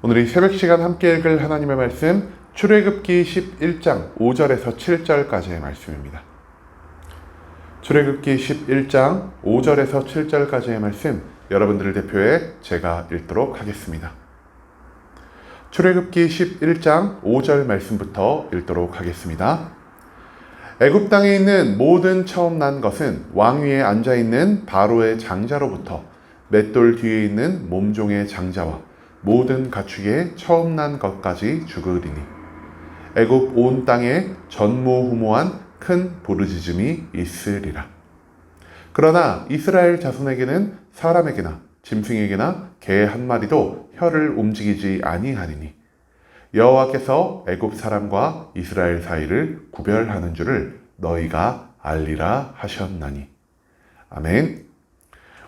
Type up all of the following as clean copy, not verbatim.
오늘 이 새벽 시간 함께 읽을 하나님의 말씀 출애굽기 11장 5절에서 7절까지의 말씀입니다. 출애굽기 11장 5절에서 7절까지의 말씀 여러분들을 대표해 제가 읽도록 하겠습니다. 출애굽기 11장 5절 말씀부터 읽도록 하겠습니다. 애굽 땅에 있는 모든 처음 난 것은 왕 위에 앉아있는 바로의 장자로부터 맷돌 뒤에 있는 몸종의 장자와 모든 가축의 처음 난 것까지 죽으리니 애굽 온 땅에 전무후무한 큰 부르짖음이 있으리라. 그러나 이스라엘 자손에게는 사람에게나 짐승에게나 개 한 마리도 혀를 움직이지 아니하리니 여호와께서 애굽 사람과 이스라엘 사이를 구별하는 줄을 너희가 알리라 하셨나니. 아멘.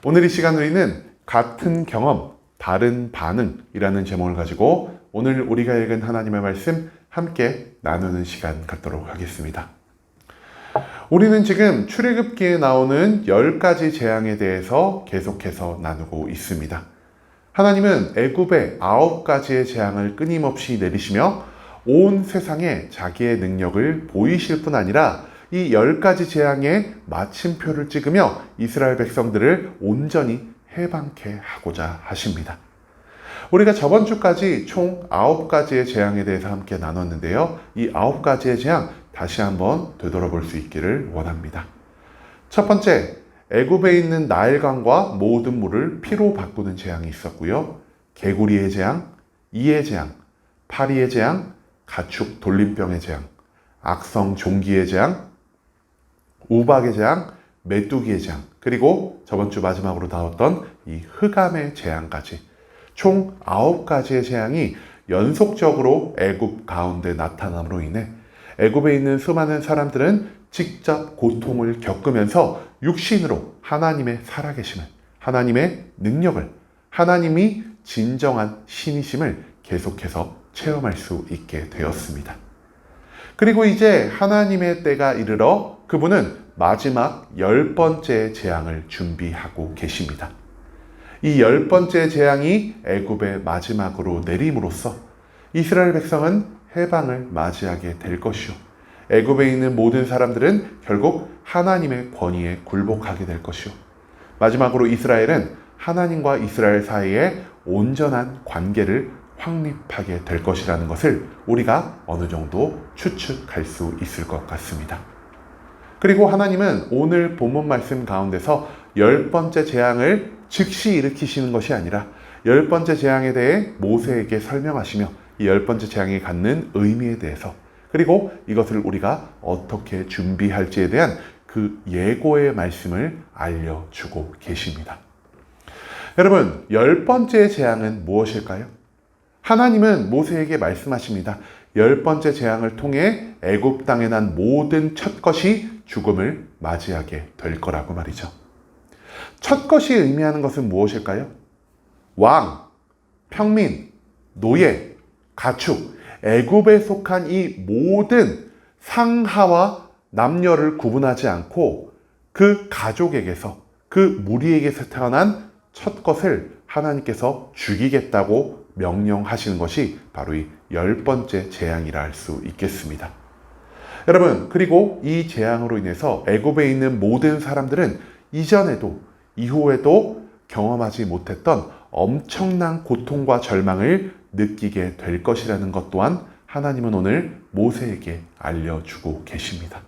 오늘 이 시간 우리는 같은 경험, 다른 반응이라는 제목을 가지고 오늘 우리가 읽은 하나님의 말씀 함께 나누는 시간 갖도록 하겠습니다. 우리는 지금 출애굽기에 나오는 10가지 재앙에 대해서 계속해서 나누고 있습니다. 하나님은 애굽의 9가지의 재앙을 끊임없이 내리시며 온 세상에 자기의 능력을 보이실 뿐 아니라 이 10가지 재앙의 마침표를 찍으며 이스라엘 백성들을 온전히 해방케 하고자 하십니다. 우리가 저번 주까지 총 9가지의 재앙에 대해서 함께 나눴는데요. 이 9가지의 재앙 다시 한번 되돌아볼 수 있기를 원합니다. 첫 번째, 애굽에 있는 나일강과 모든 물을 피로 바꾸는 재앙이 있었고요. 개구리의 재앙, 이의 재앙, 파리의 재앙, 가축 돌림병의 재앙, 악성 종기의 재앙, 우박의 재앙, 메뚜기의 재앙, 그리고 저번 주 마지막으로 나왔던 이 흑암의 재앙까지 총 9가지의 재앙이 연속적으로 애굽 가운데 나타남으로 인해 애굽에 있는 수많은 사람들은 직접 고통을 겪으면서 육신으로 하나님의 살아계심을, 하나님의 능력을, 하나님이 진정한 신이심을 계속해서 체험할 수 있게 되었습니다. 그리고 이제 하나님의 때가 이르러 그분은 마지막 10번째 재앙을 준비하고 계십니다. 이 10번째 재앙이 애굽의 마지막으로 내림으로써 이스라엘 백성은 해방을 맞이하게 될 것이요, 애굽에 있는 모든 사람들은 결국 하나님의 권위에 굴복하게 될 것이요, 마지막으로 이스라엘은 하나님과 이스라엘 사이에 온전한 관계를 확립하게 될 것이라는 것을 우리가 어느 정도 추측할 수 있을 것 같습니다. 그리고 하나님은 오늘 본문 말씀 가운데서 10번째 재앙을 즉시 일으키시는 것이 아니라 10번째 재앙에 대해 모세에게 설명하시며 이 10번째 재앙이 갖는 의미에 대해서, 그리고 이것을 우리가 어떻게 준비할지에 대한 그 예고의 말씀을 알려주고 계십니다. 여러분, 10번째 재앙은 무엇일까요? 하나님은 모세에게 말씀하십니다. 10번째 재앙을 통해 애굽 땅에 난 모든 첫것이 죽음을 맞이하게 될 거라고 말이죠. 첫것이 의미하는 것은 무엇일까요? 왕, 평민, 노예, 가축, 애굽에 속한 이 모든 상하와 남녀를 구분하지 않고 그 가족에게서, 그 무리에게서 태어난 첫것을 하나님께서 죽이겠다고 명령하시는 것이 바로 이 10번째 재앙이라 할 수 있겠습니다. 여러분, 그리고 이 재앙으로 인해서 애굽에 있는 모든 사람들은 이전에도 이후에도 경험하지 못했던 엄청난 고통과 절망을 느끼게 될 것이라는 것 또한 하나님은 오늘 모세에게 알려주고 계십니다.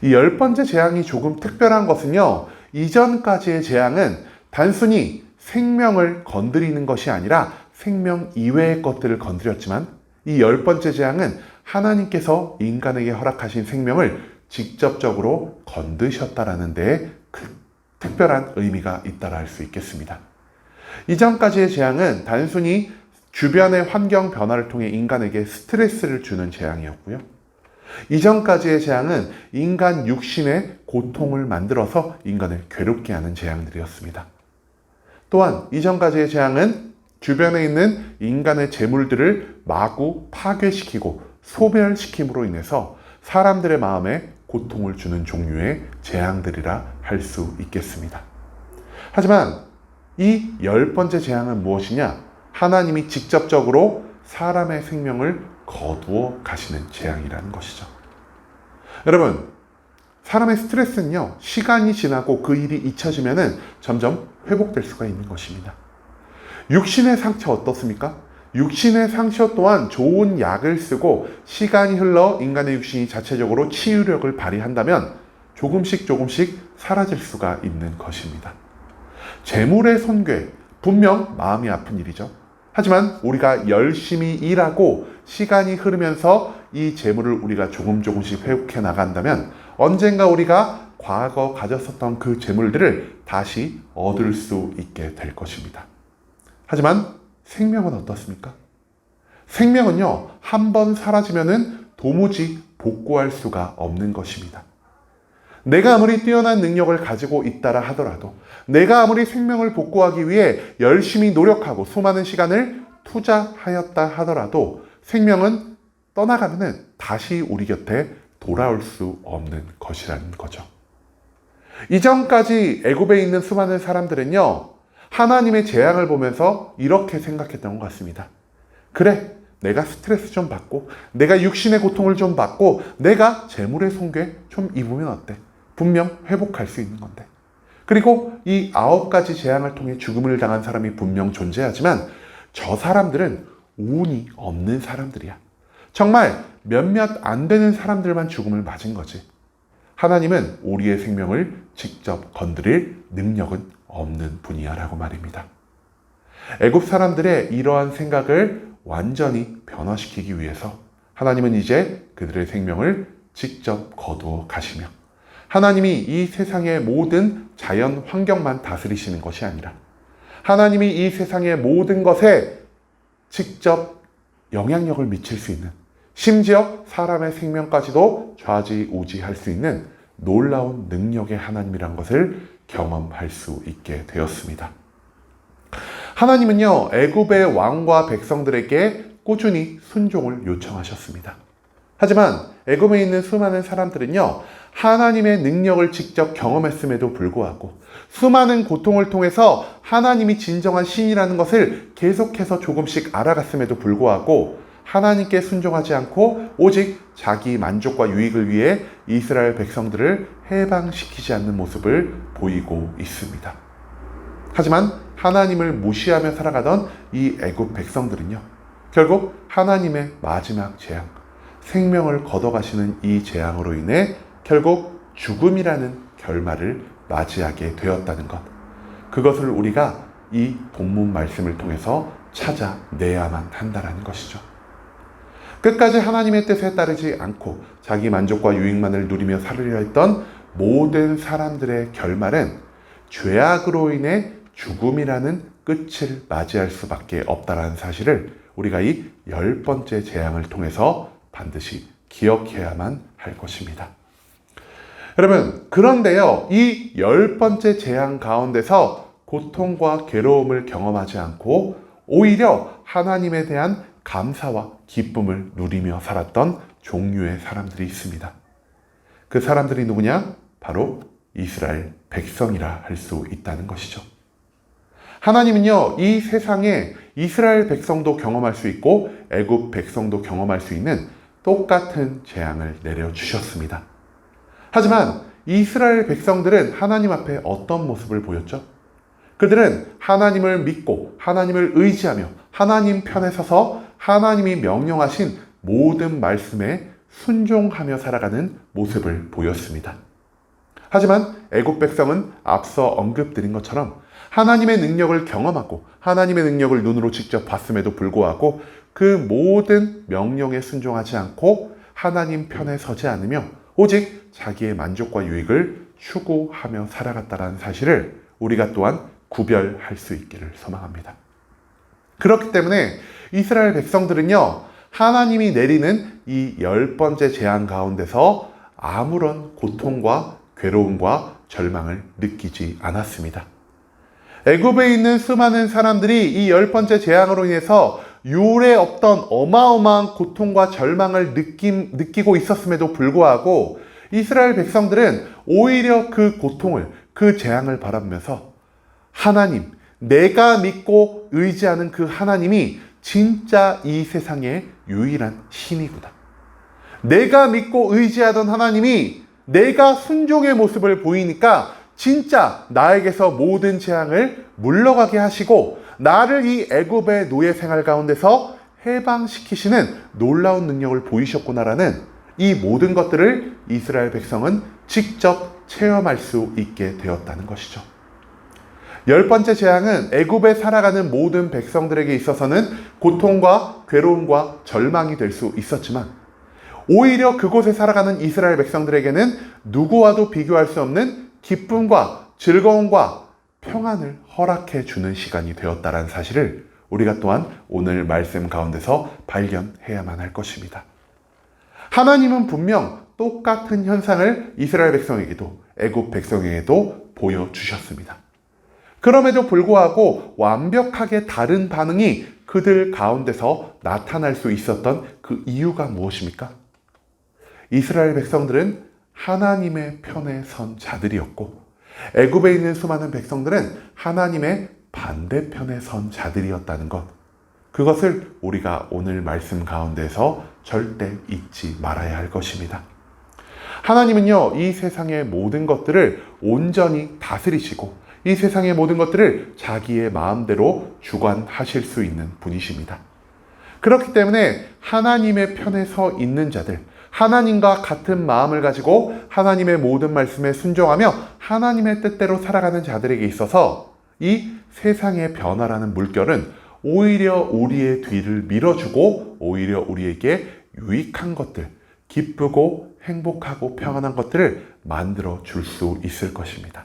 이 10번째 재앙이 조금 특별한 것은요, 이전까지의 재앙은 단순히 생명을 건드리는 것이 아니라 생명 이외의 것들을 건드렸지만 이 10번째 재앙은 하나님께서 인간에게 허락하신 생명을 직접적으로 건드셨다라는 데에 특별한 의미가 있다라 할 수 있겠습니다. 이전까지의 재앙은 단순히 주변의 환경 변화를 통해 인간에게 스트레스를 주는 재앙이었고요. 이전까지의 재앙은 인간 육신의 고통을 만들어서 인간을 괴롭게 하는 재앙들이었습니다. 또한 이전까지의 재앙은 주변에 있는 인간의 재물들을 마구 파괴시키고 소멸시킴으로 인해서 사람들의 마음에 고통을 주는 종류의 재앙들이라 할 수 있겠습니다. 하지만 이 10번째 재앙은 무엇이냐? 하나님이 직접적으로 사람의 생명을 거두어 가시는 재앙이라는 것이죠. 여러분, 사람의 스트레스는요, 시간이 지나고 그 일이 잊혀지면은 점점 회복될 수가 있는 것입니다. 육신의 상처 어떻습니까? 육신의 상처 또한 좋은 약을 쓰고 시간이 흘러 인간의 육신이 자체적으로 치유력을 발휘한다면 조금씩 사라질 수가 있는 것입니다. 재물의 손괴, 분명 마음이 아픈 일이죠. 하지만 우리가 열심히 일하고 시간이 흐르면서 이 재물을 우리가 조금씩 회복해 나간다면 언젠가 우리가 과거 가졌었던 그 재물들을 다시 얻을 수 있게 될 것입니다. 하지만 생명은 어떻습니까? 생명은요, 한번 사라지면은 도무지 복구할 수가 없는 것입니다. 내가 아무리 뛰어난 능력을 가지고 있다라 하더라도, 내가 아무리 생명을 복구하기 위해 열심히 노력하고 수많은 시간을 투자하였다 하더라도 생명은 떠나가면은 다시 우리 곁에 돌아올 수 없는 것이라는 거죠. 이전까지 애굽에 있는 수많은 사람들은요, 하나님의 재앙을 보면서 이렇게 생각했던 것 같습니다. 그래, 내가 스트레스 좀 받고, 내가 육신의 고통을 좀 받고, 내가 재물의 손괴 좀 입으면 어때? 분명 회복할 수 있는 건데. 그리고 이 9가지 재앙을 통해 죽음을 당한 사람이 분명 존재하지만 저 사람들은 운이 없는 사람들이야. 정말 몇몇 안 되는 사람들만 죽음을 맞은 거지. 하나님은 우리의 생명을 직접 건드릴 능력은 없는 분이야 라고 말입니다. 애굽 사람들의 이러한 생각을 완전히 변화시키기 위해서 하나님은 이제 그들의 생명을 직접 거두어 가시며, 하나님이 이 세상의 모든 자연 환경만 다스리시는 것이 아니라 하나님이 이 세상의 모든 것에 직접 영향력을 미칠 수 있는, 심지어 사람의 생명까지도 좌지우지할 수 있는 놀라운 능력의 하나님이란 것을 경험할 수 있게 되었습니다. 하나님은요, 애굽의 왕과 백성들에게 꾸준히 순종을 요청하셨습니다. 하지만 애굽에 있는 수많은 사람들은요, 하나님의 능력을 직접 경험했음에도 불구하고 수많은 고통을 통해서 하나님이 진정한 신이라는 것을 계속해서 조금씩 알아갔음에도 불구하고 하나님께 순종하지 않고 오직 자기 만족과 유익을 위해 이스라엘 백성들을 해방시키지 않는 모습을 보이고 있습니다. 하지만 하나님을 무시하며 살아가던 이 애굽 백성들은요, 결국 하나님의 마지막 재앙, 생명을 걷어가시는 이 재앙으로 인해 결국 죽음이라는 결말을 맞이하게 되었다는 것, 그것을 우리가 이 본문 말씀을 통해서 찾아내야만 한다는 것이죠. 끝까지 하나님의 뜻에 따르지 않고 자기 만족과 유익만을 누리며 살으려 했던 모든 사람들의 결말은 죄악으로 인해 죽음이라는 끝을 맞이할 수밖에 없다는 사실을 우리가 이 10번째 재앙을 통해서 반드시 기억해야만 할 것입니다. 여러분, 그런데요, 이 10번째 재앙 가운데서 고통과 괴로움을 경험하지 않고 오히려 하나님에 대한 감사와 기쁨을 누리며 살았던 종류의 사람들이 있습니다. 그 사람들이 누구냐? 바로 이스라엘 백성이라 할 수 있다는 것이죠. 하나님은요, 이 세상에 이스라엘 백성도 경험할 수 있고 애굽 백성도 경험할 수 있는 똑같은 재앙을 내려주셨습니다. 하지만 이스라엘 백성들은 하나님 앞에 어떤 모습을 보였죠? 그들은 하나님을 믿고 하나님을 의지하며 하나님 편에 서서 하나님이 명령하신 모든 말씀에 순종하며 살아가는 모습을 보였습니다. 하지만 애굽 백성은 앞서 언급드린 것처럼 하나님의 능력을 경험하고 하나님의 능력을 눈으로 직접 봤음에도 불구하고 그 모든 명령에 순종하지 않고 하나님 편에 서지 않으며 오직 자기의 만족과 유익을 추구하며 살아갔다는 사실을 우리가 또한 구별할 수 있기를 소망합니다. 그렇기 때문에 이스라엘 백성들은요, 하나님이 내리는 이 10번째 재앙 가운데서 아무런 고통과 괴로움과 절망을 느끼지 않았습니다. 애굽에 있는 수많은 사람들이 이 10번째 재앙으로 인해서 유례 없던 어마어마한 고통과 절망을 느끼고 있었음에도 불구하고 이스라엘 백성들은 오히려 그 고통을, 그 재앙을 바라보면서 하나님, 내가 믿고 의지하는 그 하나님이 진짜 이 세상의 유일한 신이구나. 내가 믿고 의지하던 하나님이 내가 순종의 모습을 보이니까 진짜 나에게서 모든 재앙을 물러가게 하시고 나를 이 애굽의 노예 생활 가운데서 해방시키시는 놀라운 능력을 보이셨구나라는 이 모든 것들을 이스라엘 백성은 직접 체험할 수 있게 되었다는 것이죠. 10번째 재앙은 애굽에 살아가는 모든 백성들에게 있어서는 고통과 괴로움과 절망이 될 수 있었지만 오히려 그곳에 살아가는 이스라엘 백성들에게는 누구와도 비교할 수 없는 기쁨과 즐거움과 평안을 허락해 주는 시간이 되었다는 사실을 우리가 또한 오늘 말씀 가운데서 발견해야만 할 것입니다. 하나님은 분명 똑같은 현상을 이스라엘 백성에게도 애굽 백성에게도 보여주셨습니다. 그럼에도 불구하고 완벽하게 다른 반응이 그들 가운데서 나타날 수 있었던 그 이유가 무엇입니까? 이스라엘 백성들은 하나님의 편에 선 자들이었고 애굽에 있는 수많은 백성들은 하나님의 반대편에 선 자들이었다는 것, 그것을 우리가 오늘 말씀 가운데서 절대 잊지 말아야 할 것입니다. 하나님은요, 이 세상의 모든 것들을 온전히 다스리시고 이 세상의 모든 것들을 자기의 마음대로 주관하실 수 있는 분이십니다. 그렇기 때문에 하나님의 편에 서 있는 자들, 하나님과 같은 마음을 가지고 하나님의 모든 말씀에 순종하며 하나님의 뜻대로 살아가는 자들에게 있어서 이 세상의 변화라는 물결은 오히려 우리의 뒤를 밀어주고 오히려 우리에게 유익한 것들, 기쁘고 행복하고 평안한 것들을 만들어 줄 수 있을 것입니다.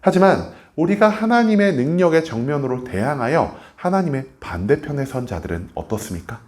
하지만 우리가 하나님의 능력의 정면으로 대항하여 하나님의 반대편에 선 자들은 어떻습니까?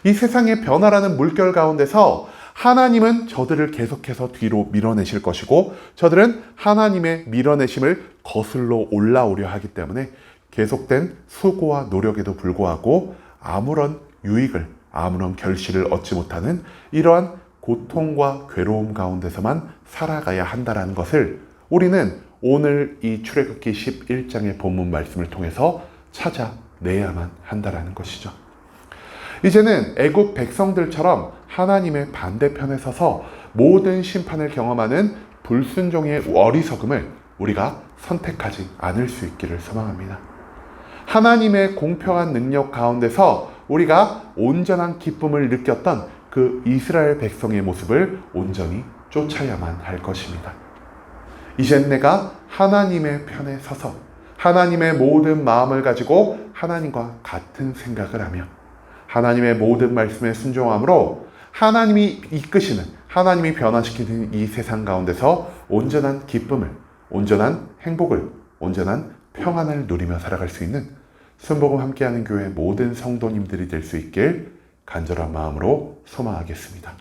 이 세상의 변화라는 물결 가운데서 하나님은 저들을 계속해서 뒤로 밀어내실 것이고 저들은 하나님의 밀어내심을 거슬러 올라오려 하기 때문에 계속된 수고와 노력에도 불구하고 아무런 유익을, 아무런 결실을 얻지 못하는 이러한 고통과 괴로움 가운데서만 살아가야 한다는 것을 우리는 오늘 이 출애굽기 11장의 본문 말씀을 통해서 찾아내야만 한다는 것이죠. 이제는 애굽 백성들처럼 하나님의 반대편에 서서 모든 심판을 경험하는 불순종의 어리석음을 우리가 선택하지 않을 수 있기를 소망합니다. 하나님의 공평한 능력 가운데서 우리가 온전한 기쁨을 느꼈던 그 이스라엘 백성의 모습을 온전히 쫓아야만 할 것입니다. 이젠 내가 하나님의 편에 서서 하나님의 모든 마음을 가지고 하나님과 같은 생각을 하며 하나님의 모든 말씀에 순종함으로 하나님이 이끄시는, 하나님이 변화시키는 이 세상 가운데서 온전한 기쁨을, 온전한 행복을, 온전한 평안을 누리며 살아갈 수 있는 순복음 함께하는 교회 모든 성도님들이 될 수 있길 간절한 마음으로 소망하겠습니다.